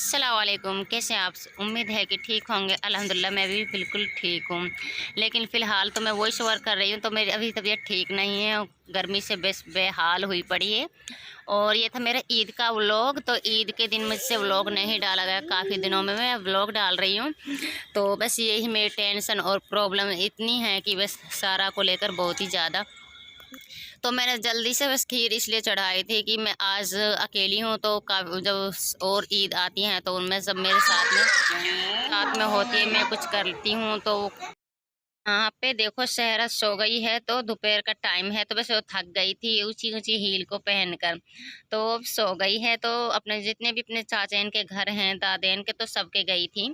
अस्सलाम वालेकुम। कैसे हैं आप? उम्मीद है कि ठीक होंगे। अल्हम्दुलिल्लाह मैं भी बिल्कुल ठीक हूँ। लेकिन फ़िलहाल तो मैं वॉइस ओवर कर रही हूँ, तो मेरी अभी तबीयत ठीक नहीं है। गर्मी से बेहाल हुई पड़ी है। और ये था मेरा ईद का व्लॉग। तो ईद के दिन मुझसे व्लॉग नहीं डाला गया, काफ़ी दिनों में मैं व्लॉग डाल रही हूँ। तो बस यही मेरी टेंशन और प्रॉब्लम इतनी है कि बस सारा को लेकर बहुत ही ज़्यादा। तो मैंने जल्दी से बस खीर इसलिए चढ़ाई थी कि मैं आज अकेली हूँ, तो जब और ईद आती हैं तो उनमें सब मेरे साथ में होती है, मैं कुछ करती हूँ। तो यहाँ पे देखो सहरा सो गई है, तो दोपहर का टाइम है, तो बस वो थक गई थी ऊंची ऊंची हील को पहनकर, तो अब सो गई है। तो अपने जितने भी अपने चाचा इनके घर हैं, दादे इनके, तो सबके गई थी।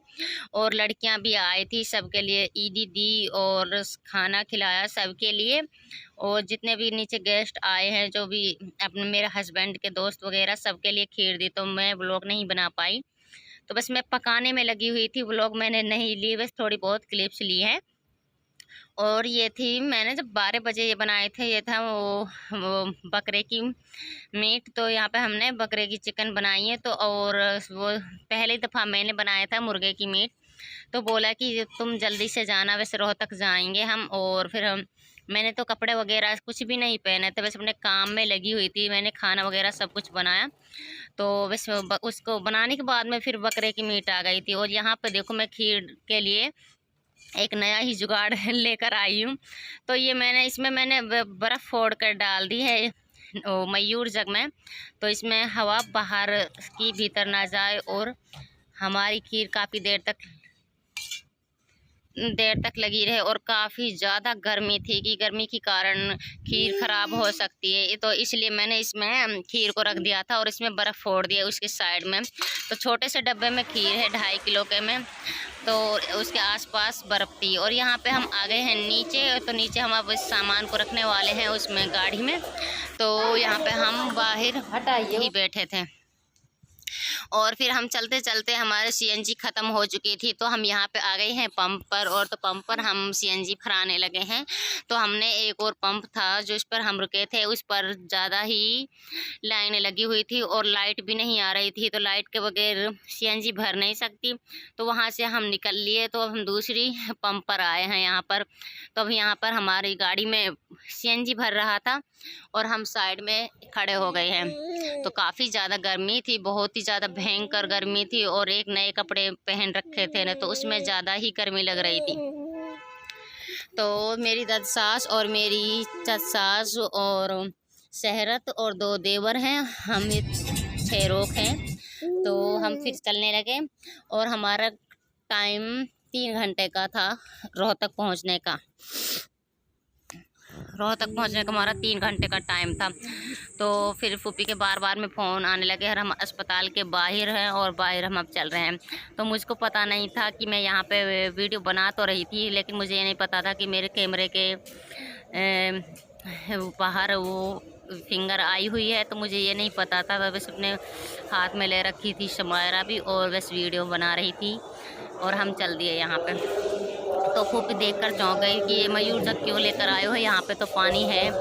और लड़कियां भी आई थी, सबके लिए ईदी दी और खाना खिलाया सबके लिए। और जितने भी नीचे गेस्ट आए हैं, जो भी अपने मेरे हस्बैंड के दोस्त वगैरह, सबके लिए खीर दी। तो मैं व्लॉग नहीं बना पाई, तो बस मैं पकाने में लगी हुई थी। व्लॉग मैंने नहीं ली, बस थोड़ी बहुत क्लिप्स ली हैं। और ये थी, मैंने जब 12 बजे ये बनाए थे, ये था वो बकरे की मीट। तो यहाँ पे हमने बकरे की चिकन बनाई है। तो और वो पहली दफ़ा मैंने बनाया था मुर्गे की मीट। तो बोला कि तुम जल्दी से जाना, वैसे रोहतक जाएंगे हम। और फिर मैंने तो कपड़े वगैरह कुछ भी नहीं पहने थे, बस अपने काम में लगी हुई थी। मैंने खाना वगैरह सब कुछ बनाया। तो बस उसको बनाने के बाद में फिर बकरे की मीट आ गई थी। और यहाँ पे देखो मैं खीर के लिए एक नया ही जुगाड़ लेकर आई हूँ। तो ये मैंने बर्फ़ फोड़ कर डाल दी है मयूर जग में। तो इसमें हवा बाहर की भीतर ना जाए, और हमारी खीर काफ़ी देर तक लगी रहे। और काफ़ी ज़्यादा गर्मी थी कि गर्मी के कारण खीर ख़राब हो सकती है, तो इसलिए मैंने इसमें खीर को रख दिया था और इसमें बर्फ़ फोड़ दिया उसके साइड में। तो छोटे से डब्बे में खीर है 2.5 किलो के में, तो उसके आसपास बर्फ़ थी। और यहाँ पे हम आ गए हैं नीचे। तो नीचे हम अब इस सामान को रखने वाले हैं उसमें गाड़ी में। तो यहाँ पे हम बाहर ही बैठे थे। और फिर हम चलते चलते हमारे सीएनजी ख़त्म हो चुकी थी, तो हम यहाँ पे आ गए हैं पंप पर। और तो पंप पर हम सीएनजी भराने लगे हैं। तो हमने एक और पंप था जो इस पर हम रुके थे, उस पर ज़्यादा ही लाइनें लगी हुई थी और लाइट भी नहीं आ रही थी। तो लाइट के बगैर सीएनजी भर नहीं सकती, तो वहाँ से हम निकल लिए। तो अब हम दूसरी पंप पर आए हैं यहाँ पर। तो अब यहाँ पर हमारी गाड़ी में सीएनजी भर रहा था और हम साइड में खड़े हो गए हैं। तो काफ़ी ज़्यादा गर्मी थी, बहुत ही ज़्यादा भयंकर गर्मी थी। और एक नए कपड़े पहन रखे थे ना, तो उसमें ज़्यादा ही गर्मी लग रही थी। तो मेरी दादी सास और मेरी चाचा सास और शहरत और 2 देवर हैं, हम 6 लोग हैं। तो हम फिर चलने लगे। और हमारा टाइम 3 घंटे का था रोहतक पहुंचने का। हमारा 3 घंटे का टाइम था। तो फिर फूफी के बार बार में फ़ोन आने लगे, हम अस्पताल के बाहर हैं और बाहर हम अब चल रहे हैं। तो मुझको पता नहीं था कि मैं यहाँ पे वीडियो बना तो रही थी, लेकिन मुझे ये नहीं पता था कि मेरे कैमरे के बाहर वो फिंगर आई हुई है। तो मुझे ये नहीं पता था, मैं बस अपने हाथ में ले रखी थी शमायरा भी, और बस वीडियो बना रही थी। और हम चल दिए यहाँ पे। तो फूफी देखकर चौंक गई कि ये मयूर जग क्यों लेकर आए हो, यहाँ पे तो पानी है,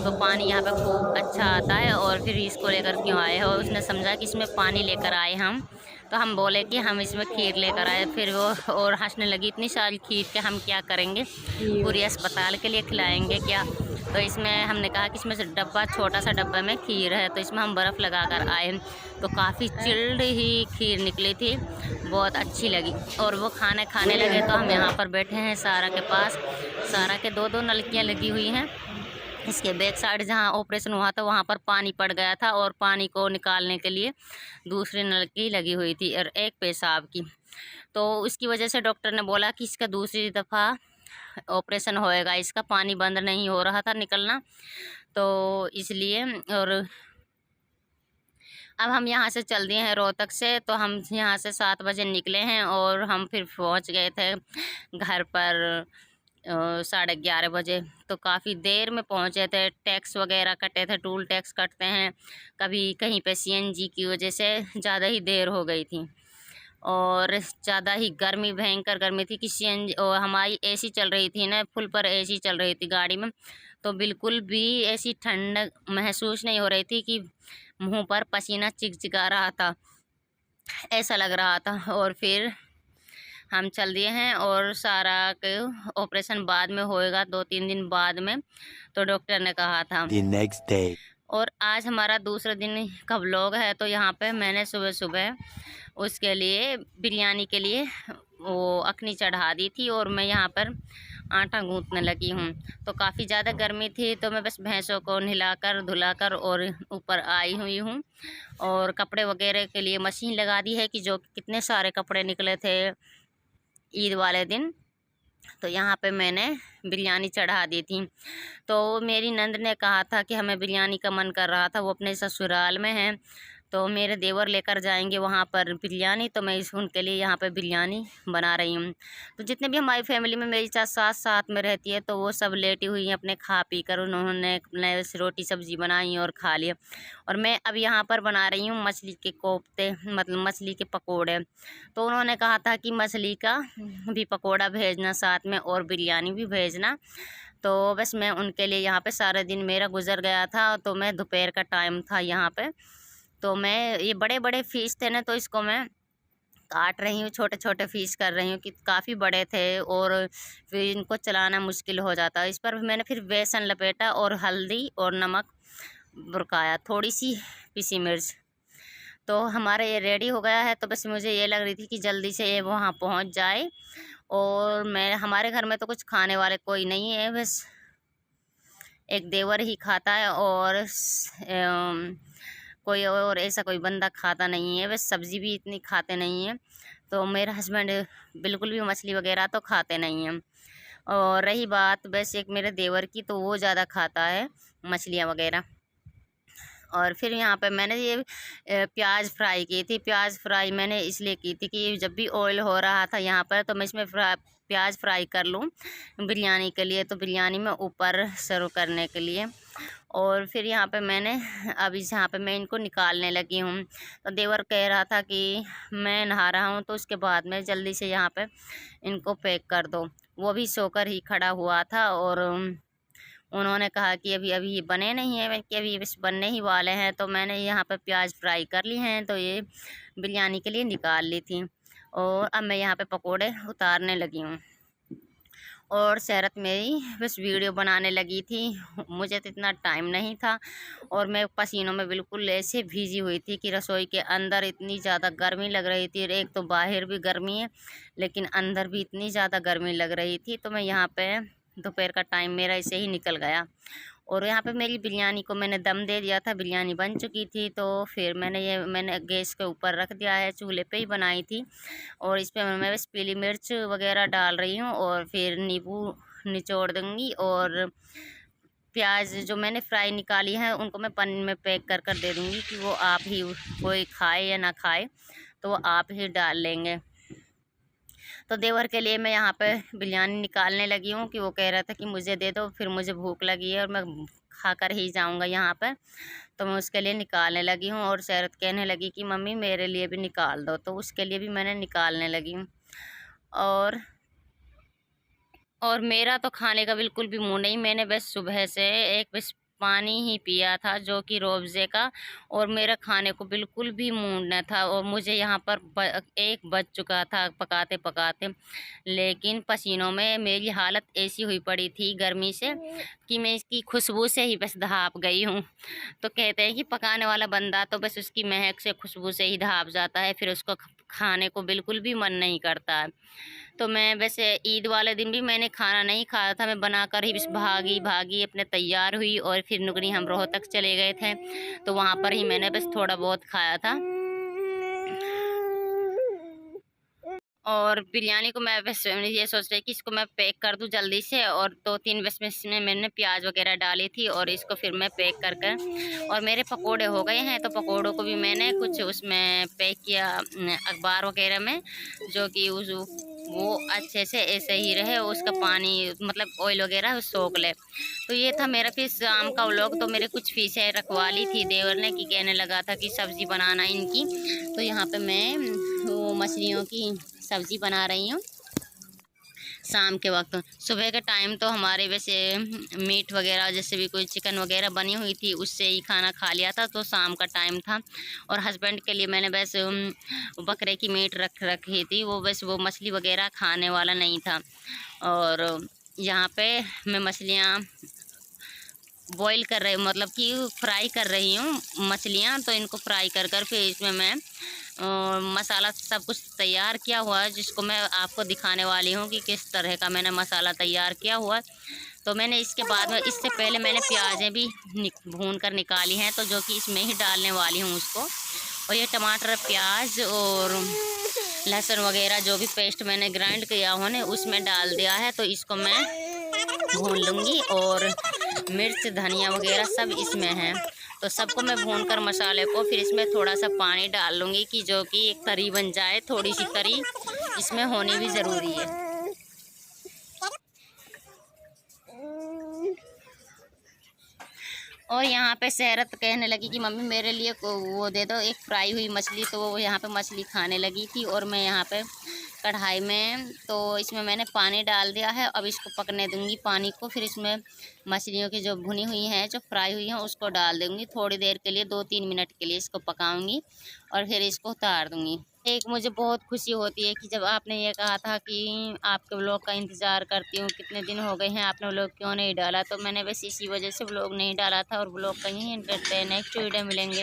तो पानी यहाँ पे खूब अच्छा आता है, और फिर इसको लेकर क्यों आए हो। उसने समझा कि इसमें पानी लेकर आए हम। तो हम बोले कि हम इसमें खीर लेकर आए। फिर वो और हंसने लगी, इतनी सारी खीर के हम क्या करेंगे, पूरी अस्पताल के लिए खिलाएंगे क्या। तो इसमें हमने कहा कि इसमें से डब्बा, छोटा सा डब्बा में खीर है, तो इसमें हम बर्फ़ लगा कर आए। तो काफ़ी चिल्ड ही खीर निकली थी, बहुत अच्छी लगी। और वो खाने खाने लगे। तो हम यहाँ पर बैठे हैं सारा के पास। सारा के 2-2 नलकियाँ लगी हुई हैं। इसके बैक साइड जहाँ ऑपरेशन हुआ था वहाँ पर पानी पड़ गया था, और पानी को निकालने के लिए दूसरी नलकी लगी हुई थी और एक पेशाब की। तो इसकी वजह से डॉक्टर ने बोला कि इसका दूसरी दफ़ा ऑपरेशन होएगा, इसका पानी बंद नहीं हो रहा था निकलना, तो इसलिए। और अब हम यहाँ से चल दिए हैं रोहतक से। तो हम यहाँ से 7 बजे निकले हैं और हम फिर पहुँच गए थे घर पर 11:30 बजे। तो काफ़ी देर में पहुँचे थे। टैक्स वगैरह कटे थे, टूल टैक्स कटते हैं कभी कहीं पे, सीएनजी की वजह से ज़्यादा ही देर हो गई थी। और ज़्यादा ही गर्मी, भयंकर गर्मी थी कि सीएनजी, और हमारी एसी चल रही थी ना, फुल पर एसी चल रही थी गाड़ी में। तो बिल्कुल भी ऐसी ठंडक महसूस नहीं हो रही थी कि मुंह पर पसीना चिकचिका रहा था। ऐसा लग रहा था। और फिर हम चल दिए हैं और सारा के ऑपरेशन बाद में होएगा, 2-3 दिन बाद में, तो डॉक्टर ने कहा था। The next day. और आज हमारा दूसरा दिन का व्लॉग है। तो यहाँ पे मैंने सुबह सुबह उसके लिए बिरयानी के लिए वो अखनी चढ़ा दी थी और मैं यहाँ पर आटा गूंथने लगी हूँ। तो काफ़ी ज़्यादा गर्मी थी, तो मैं बस भैंसों को नहलाकर धुलाकर और ऊपर आई हुई हूँ। और कपड़े वगैरह के लिए मशीन लगा दी है कि जो कितने सारे कपड़े निकले थे ईद वाले दिन, तो यहाँ पे मैंने बिरयानी चढ़ा दी थी। तो मेरी नंद ने कहा था कि हमें बिरयानी का मन कर रहा था, वो अपने ससुराल में है, तो मेरे देवर लेकर जाएंगे वहाँ पर बिरयानी, तो मैं उनके लिए यहाँ पे बिरयानी बना रही हूँ। तो जितने भी हमारी फैमिली में मेरी सास साथ में रहती है, तो वो सब लेटी हुई हैं अपने खा पी कर, उन्होंने अपने रोटी सब्जी बनाई और खा लिया। और मैं अब यहाँ पर बना रही हूँ मछली के कोफ्ते, मतलब मछली के पकोड़े। तो उन्होंने कहा था कि मछली का भी पकोड़ा भेजना साथ में और बिरयानी भी भेजना। तो बस मैं उनके लिए यहाँ पे सारा दिन मेरा गुजर गया था। तो मैं दोपहर का टाइम था यहाँ पे, तो मैं ये बड़े बड़े फ़िश थे ना, तो इसको मैं काट रही हूँ, छोटे छोटे फ़िश कर रही हूँ कि काफ़ी बड़े थे और फिर इनको चलाना मुश्किल हो जाता। इस पर मैंने फिर बेसन लपेटा और हल्दी और नमक बुरकाया, थोड़ी सी पिसी मिर्च। तो हमारा ये रेडी हो गया है। तो बस मुझे ये लग रही थी कि जल्दी से ये वहाँ पहुँच जाए। और मैं, हमारे घर में तो कुछ खाने वाले कोई नहीं है, बस एक देवर ही खाता है और कोई और ऐसा कोई बंदा खाता नहीं है। बस सब्ज़ी भी इतनी खाते नहीं हैं। तो मेरे हस्बैंड बिल्कुल भी मछली वगैरह तो खाते नहीं हैं। और रही बात बस एक मेरे देवर की, तो वो ज़्यादा खाता है मछलियाँ वगैरह। और फिर यहाँ पे मैंने ये प्याज फ्राई की थी। प्याज फ्राई मैंने इसलिए की थी कि जब भी ऑयल हो रहा था यहाँ पर, तो मैं इसमें प्याज फ्राई कर लूँ बिरयानी के लिए, तो बिरयानी में ऊपर सर्व करने के लिए। और फिर यहाँ पे मैंने अभी यहाँ पे मैं इनको निकालने लगी हूँ। तो देवर कह रहा था कि मैं नहा रहा हूँ, तो उसके बाद में जल्दी से यहाँ पे इनको पैक कर दो। वो भी सोकर ही खड़ा हुआ था और उन्होंने कहा कि अभी अभी ये बने नहीं हैं, कि अभी बस बनने ही वाले हैं। तो मैंने यहाँ पे प्याज फ्राई कर ली हैं, तो ये बिरयानी के लिए निकाल ली थी। और अब मैं यहाँ पे पकोड़े उतारने लगी हूँ। और शरत मेरी बस वीडियो बनाने लगी थी, मुझे तो इतना टाइम नहीं था। और मैं पसीनों में बिल्कुल ऐसे भीजी हुई थी कि रसोई के अंदर इतनी ज़्यादा गर्मी लग रही थी। एक तो बाहर भी गर्मी है, लेकिन अंदर भी इतनी ज़्यादा गर्मी लग रही थी। तो मैं यहाँ पे दोपहर का टाइम मेरा ऐसे ही निकल गया। और यहाँ पे मेरी बिरयानी को मैंने दम दे दिया था, बिरयानी बन चुकी थी। तो फिर मैंने गैस के ऊपर रख दिया है, चूल्हे पे ही बनाई थी। और इस पर मैं बस पीली मिर्च वगैरह डाल रही हूँ और फिर नींबू निचोड़ दूँगी। और प्याज जो मैंने फ्राई निकाली है उनको मैं पन्नी में पैक कर कर दे दूँगी कि वो आप ही, कोई खाए या ना खाए तो वो आप ही डाल लेंगे। तो देवर के लिए मैं यहाँ पे बिरयानी निकालने लगी हूँ कि वो कह रहा था कि मुझे दे दो, फिर मुझे भूख लगी है और मैं खा कर ही जाऊँगा यहाँ पर। तो मैं उसके लिए निकालने लगी हूँ। और शरत कहने लगी कि मम्मी मेरे लिए भी निकाल दो, तो उसके लिए भी मैंने निकालने लगी हूँ। और मेरा तो खाने का बिल्कुल भी मुँह नहीं, मैंने बस सुबह से एक बस पानी ही पिया था जो कि रूअफ़ज़े का। और मेरा खाने को बिल्कुल भी मूड न था। और मुझे यहाँ पर 1 बज चुका था पकाते पकाते, लेकिन पसीनों में मेरी हालत ऐसी हुई पड़ी थी गर्मी से कि मैं इसकी खुशबू से ही बस दहाप गई हूँ। तो कहते हैं कि पकाने वाला बंदा तो बस उसकी महक से, खुशबू से ही दहाप जाता है, फिर उसको खाने को बिल्कुल भी मन नहीं करता है। तो मैं वैसे ईद वाले दिन भी मैंने खाना नहीं खाया था, मैं बनाकर ही बस भागी भागी अपने तैयार हुई। और फिर नुगनी हम रोहतक चले गए थे, तो वहाँ पर ही मैंने बस थोड़ा बहुत खाया था। और बिरयानी को मैं बस ये सोच रही कि इसको मैं पैक कर दूं जल्दी से। और 2-3 बस में इसमें मैंने प्याज वगैरह डाली थी और इसको फिर मैं पैक कर कर, और मेरे पकोड़े हो गए हैं। तो पकोड़ों को भी मैंने कुछ उसमें पैक किया अखबार वगैरह में, जो कि वो अच्छे से ऐसे ही रहे, उसका पानी मतलब ऑयल वगैरह सोख ले। तो ये था मेरा फिर शाम का व्लॉग। तो मेरे कुछ फिशें रखवा ली थी देवर ने, कि कहने लगा था कि सब्ज़ी बनाना इनकी। तो यहाँ पे मैं वो मछलियों की सब्ज़ी बना रही हूँ। शाम के वक्त। सुबह के टाइम तो हमारे वैसे मीट वगैरह जैसे भी कोई चिकन वगैरह बनी हुई थी उससे ही खाना खा लिया था, तो शाम का टाइम था। और हस्बैंड के लिए मैंने वैसे बकरे की मीट रखी थी, वो वैसे वो मछली वगैरह खाने वाला नहीं था। और यहाँ पे मैं मछलियाँ बॉईल कर रही, मतलब कि फ्राई कर रही हूँ मछलियाँ। तो इनको फ्राई कर कर फिर इसमें मैं मसाला सब कुछ तैयार किया हुआ है, जिसको मैं आपको दिखाने वाली हूँ कि किस तरह का मैंने मसाला तैयार किया हुआ। तो मैंने इसके बाद में, इससे पहले मैंने प्याज़ें भी भून कर निकाली हैं, तो जो कि इसमें ही डालने वाली हूँ उसको। और ये टमाटर, प्याज और लहसुन वगैरह जो भी पेस्ट मैंने ग्राइंड किया उन्हें उसमें डाल दिया है, तो इसको मैं भून लूँगी। और मिर्च, धनिया वगैरह सब इसमें है, तो सबको मैं भून कर मसाले को फिर इसमें थोड़ा सा पानी डाल लूँगी कि जो कि एक तरी बन जाए। थोड़ी सी तरी इसमें होनी भी ज़रूरी है। और यहाँ पे शहरत कहने लगी कि मम्मी मेरे लिए वो दे दो एक फ्राई हुई मछली, तो वो यहाँ पे मछली खाने लगी थी। और मैं यहाँ पे कढ़ाई में, तो इसमें मैंने पानी डाल दिया है। अब इसको पकने दूँगी पानी को, फिर इसमें मछलियों की जो भुनी हुई हैं, जो फ्राई हुई हैं, उसको डाल दूँगी। थोड़ी देर के लिए 2-3 मिनट के लिए इसको पकाऊँगी और फिर इसको उतार दूँगी। एक मुझे बहुत खुशी होती है कि जब आपने ये कहा था कि आपके व्लॉग का इंतज़ार करती हूँ, कितने दिन हो गए हैं आपने व्लॉग क्यों नहीं डाला, तो मैंने बस इसी वजह से व्लॉग नहीं डाला था। और व्लॉग कहीं एंड करते हैं, नेक्स्ट वीडियो मिलेंगे।